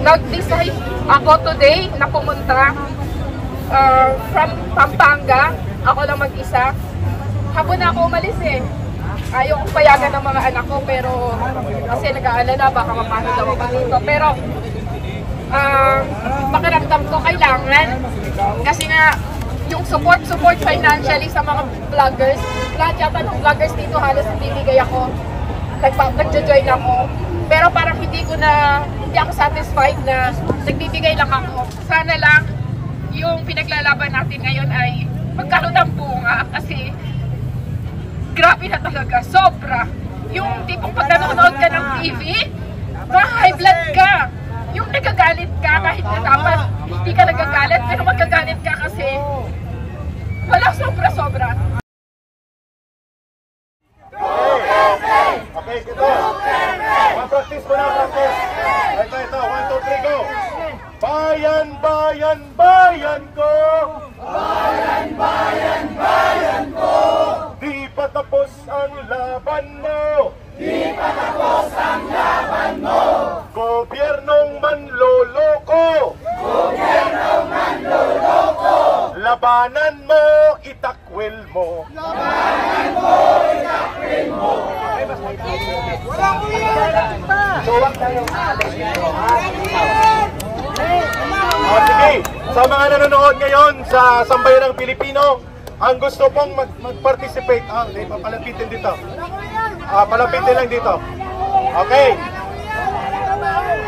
Nag-decide ako today na pumunta from Pampanga. Ako lang mag-isa. Hapon na ako umalis eh. Ayaw kong payagan ng mga anak ko, pero kasi nag-aalala baka mapano daw ako dito. Pero pakiramdam ko kailangan. Kasi nga, yung support financially sa mga vloggers, lahat yata ng vloggers dito halos nabibigay ako. Nag-join ako. Pero parang hindi ako satisfied na nagbibigay lang ako. Sana lang yung pinaglalaban natin ngayon ay magkaroon ng bunga kasi grabe na talaga, sobra. Yung tipong pag nanonood ka ng TV, high blood ka. Yung nagagalit ka kahit na dapat hindi ka nagagalit, pero magagalit ka kasi wala, sobra-sobra. Okay, ito. Ma-practice mo na, practice. Ito. 1, 2, 3, go. Bayan, bayan, bayan ko. Bayan, bayan, bayan ko. Di pa tapos ang laban mo. Di pa tapos ang laban mo. Gobyernong manloloko. Gobyernong manloloko. Labanan mo, itakwil mo. Labanan mo, itakwil mo. Walang uyan! Suwag tayo. Sige, sa mga nanonood ngayon sa Sambayanang Pilipino, ang gusto pong mag-participate, palapitin dito. Palapitin lang dito. Okay.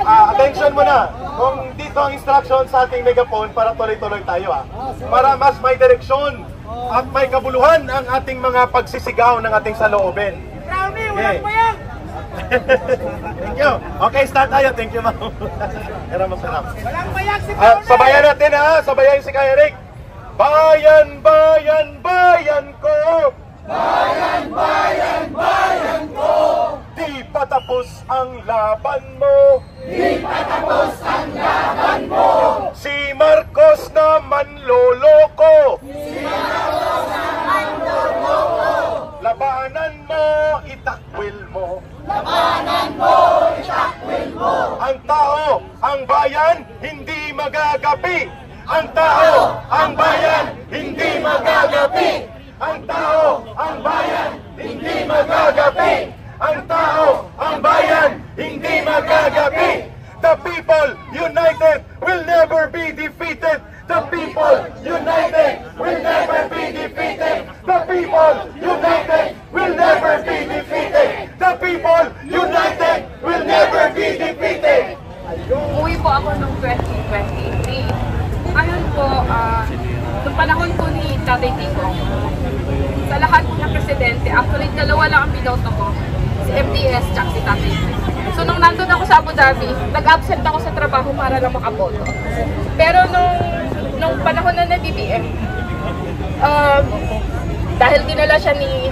Attention muna. Kung dito ang instruction sa ating megaphone para tuloy-tuloy tayo para mas may direksyon at may kabuluhan ang ating mga pagsisigaw ng ating saloobin. Okay. Thank you. Okay, start tayo. Thank you, ma'am. Sabayan natin sabayan si Kay Eric. Bayan, bayan, bayan ko. Bayan, bayan, bayan ko. Di pa tapos ang laban mo. Di pa tapos ang laban mo. Si Marcos na manloloko. Si Marcos na manloloko. Labanan mo, itakwil mo. Labanan mo, itakwil mo. Ang tao, ang bayan, hindi magagapi. Ang tao, ang bayan, hindi magagapi. Ang tao, ang bayan, hindi magagapi. Ang tao, ang bayan, hindi magagapi. The people united will never be defeated. The people united will never be defeated. The people united will never be defeated. The people united will never be defeated. Uwi po ako noong 2023. Ngayon po, noong panahon po ni Tatay Digong, sa lahat ng presidente, actually dalawa lang ang binoto ko, si MDS at si Tatay. So nung nandun ako sa Abu Dhabi, nag-absent ako sa trabaho para lang makaboto. Pero nung panahon na BBM, dahil dinala siya ni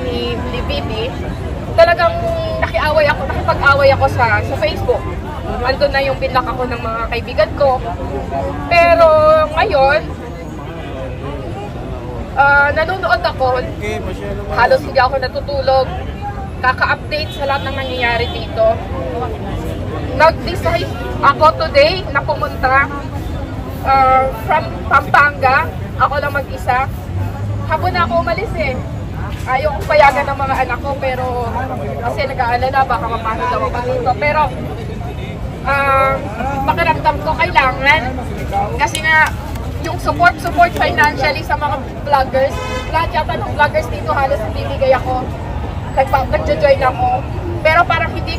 VP, talagang nakipag-away ako sa Facebook. Andun na yung binlock ako ng mga kaibigan ko. Pero ngayon, nanonood ako, halos hindi ako natutulog, kaka-update sa lahat ng nangyayari dito. Nag-decide ako today na pumunta from Pampanga. Ako lang mag-isa. Hapon na ako umalis eh. Ayaw kong payagan ng mga anak ko, pero kasi nag-aalala baka mapano daw ako dito. Pero pakiramdam ko kailangan. Kasi nga, yung support financially sa mga vloggers, lahat yata ng vloggers dito halos nabibigay ako. Nag-join ako. Pero parang hindi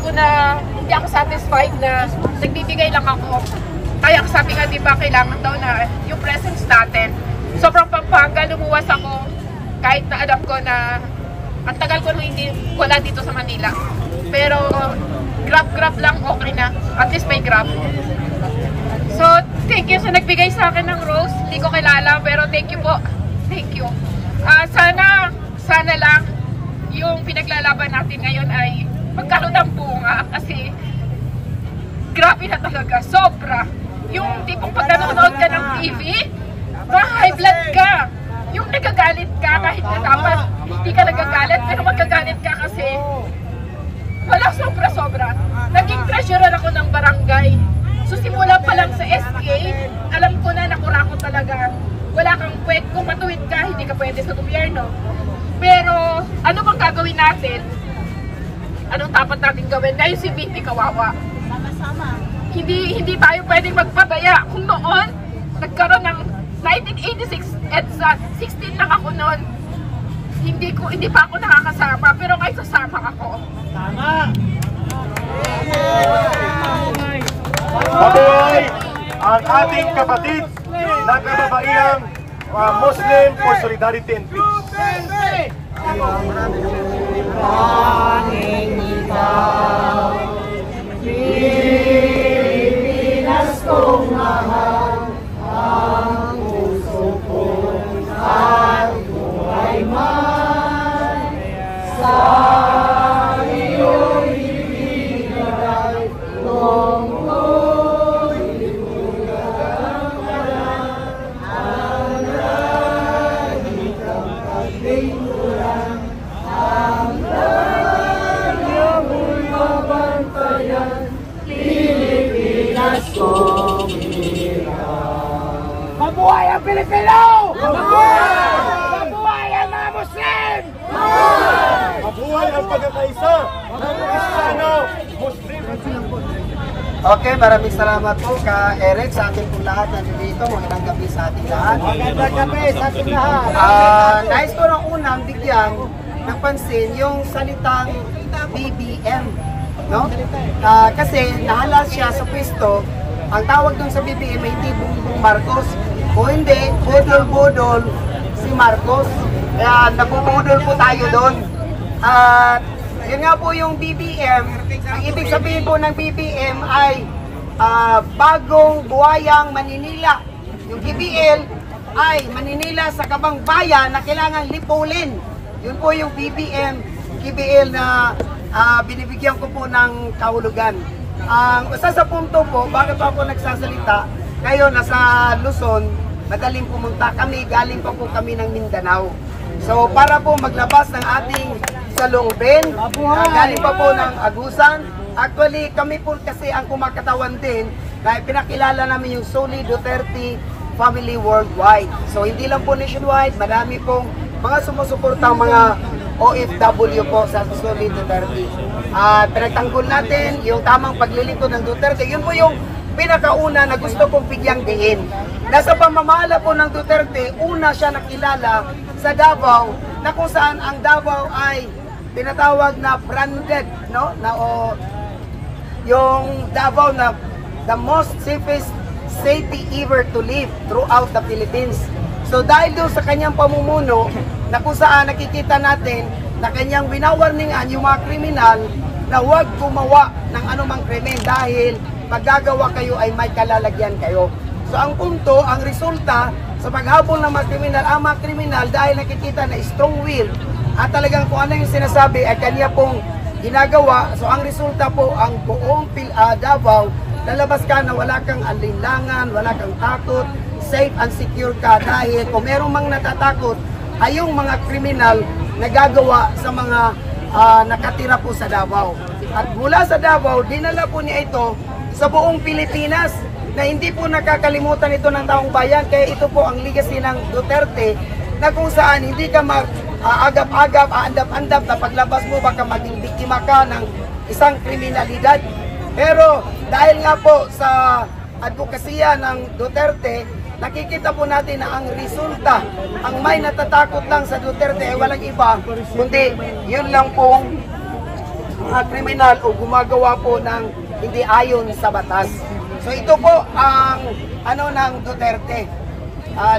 ako satisfied na nagbibigay lang ako. Kaya sabi nga, di ba, kailangan daw na yung presence natin. Sobrang Pampanga, lumuwas ako kahit na alam ko na ang tagal ko wala dito sa Manila. Pero grab lang, okay na. At least may grab. So, thank you sa nagbigay sa akin ng rose. Hindi ko kilala, pero thank you po. Thank you. Sana lang yung pinaglalaban natin ngayon ay magkaroon ng bunga kasi grabe na talaga, sobra. Yung tipong pag nanonood ka ng TV, high blood ka. Yung nagagalit ka kahit na dapat hindi ka nagagalit, pero magagalit ka kasi wala, sobra-sobra. Naging treasurer ako ng barangay. So simula pa lang dapat natin gawin. Ngayon si BP kawawa. Hindi tayo pwedeng magpabaya. Kung noon, nagkaroon ng 1986, at sa 16 lang ako noon, hindi pa ako nakakasama, pero ngayon kasama ako. Mabuhay ang ating kapatid na kababaihang Muslim for Solidarity and Peace. Pilipinas kong mahal, ang puso ko at buhay man sa iyo'y ibigay tungko'y tulad ang lagi kang paglinturan, ang lagi mo'y mabantayan, Pilipinas kong mahal. Mabuhay ang Pilipino! Mabuhay! Mabuhay ang mga Muslim! Mabuhay! Mabuhay ang pagkakaisa ng Kristiyano, Muslim. Okay, maraming salamat po ka Eric sa ating pong lahat na dito. Magandang gabi sa ating lahat. Magandang gabi sa ating lahat. Nais ko ng unang bigyan ng pansin yung salitang BBM. No? Kasi nahalal siya sa pwesto. Ang tawag dun sa BBM ay hindi Bongbong Marcos. O hindi, budol-budol si Marcos. Kaya nabubudol po tayo doon. At yun nga po yung BBM. Ang ibig sabihin po ng BBM ay bagong buhayang maninila. Yung KBL ay maninila sa kabang bayan na kailangan lipulin. Yun po yung BBM, KBL na binibigyan ko po ng kahulugan. Ang isa sa punto po, bakit ako nagsasalita, kayo nasa Luzon, madaling pumunta kami, galing pa po kami ng Mindanao. So para po maglabas ng ating salungben, galing pa po ng Agusan. Actually, kami po kasi ang kumakatawan din na pinakilala namin yung Soli Duterte Family Worldwide. So hindi lang po nationwide, marami pong mga sumusuportang mga OFW po sa Soli Duterte. At pinagtanggol natin yung tamang paglilingkod ng Duterte. Yun po yung pinakauna na gusto kong bigyang diin. Nasa pamamahala po ng Duterte, una siya nakilala sa Davao, na kung saan ang Davao ay tinatawag na branded, no? Yung Davao na the most safest city ever to live throughout the Philippines. So dahil doon sa kanyang pamumuno, na kung saan nakikita natin na kanyang winawarningan yung mga kriminal na huwag gumawa ng anumang krimen dahil paggagawa kayo ay may kalalagyan kayo. So ang punto, ang resulta sa paghabol ng mga kriminal dahil nakikita na strong will at talagang kung ano yung sinasabi ay kanya pong ginagawa. So ang resulta po, ang buong Davao, lalabas ka na wala kang alinlangan, wala kang takot, safe and secure ka dahil kung merong mang natatakot ay yung mga kriminal na gagawa sa mga nakatira po sa Davao. At mula sa Davao, dinala po niya ito sa buong Pilipinas na hindi po nakakalimutan ito ng taong bayan. Kaya ito po ang legacy ng Duterte na kung saan hindi ka mag-agap-agap, aandap-andap na paglabas mo baka maging biktima ka ng isang kriminalidad. Pero dahil nga po sa advokasya ng Duterte, nakikita po natin na ang resulta, ang may natatakot lang sa Duterte ay walang iba, kundi yun lang pong mga kriminal o gumagawa po ng hindi ayon sa batas. So ito po ang ng Duterte.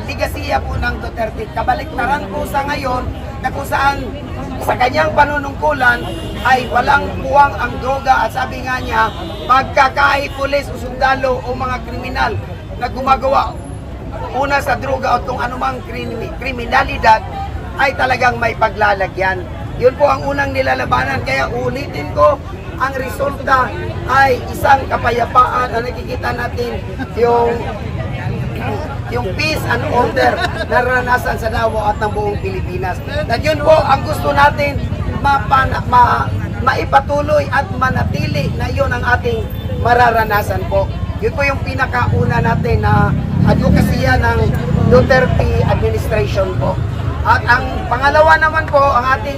Ligasiya po ng Duterte. Kabaliktaran po sa ngayon na kung saan sa kanyang panunungkulan ay walang puwang ang droga at sabi nga niya, pagkakahit pulis o sundalo o mga kriminal na gumagawa una sa droga o kung anumang kriminalidad ay talagang may paglalagyan. Yun po ang unang nilalabanan. Kaya ulitin ko, ang resulta ay isang kapayapaan na nakikita natin yung peace and order na naranasan sa Davao at ng buong Pilipinas. At yun po ang gusto natin maipatuloy at manatili na yun ang ating mararanasan po. Yun po yung pinakauna natin na advokasya ng Duterte administration po. At ang pangalawa naman po, ang ating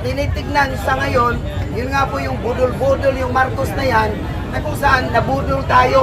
tinitignan sa ngayon Yun nga po yung budol-budol, yung Marcos na yan, na kung saan nabudol tayo.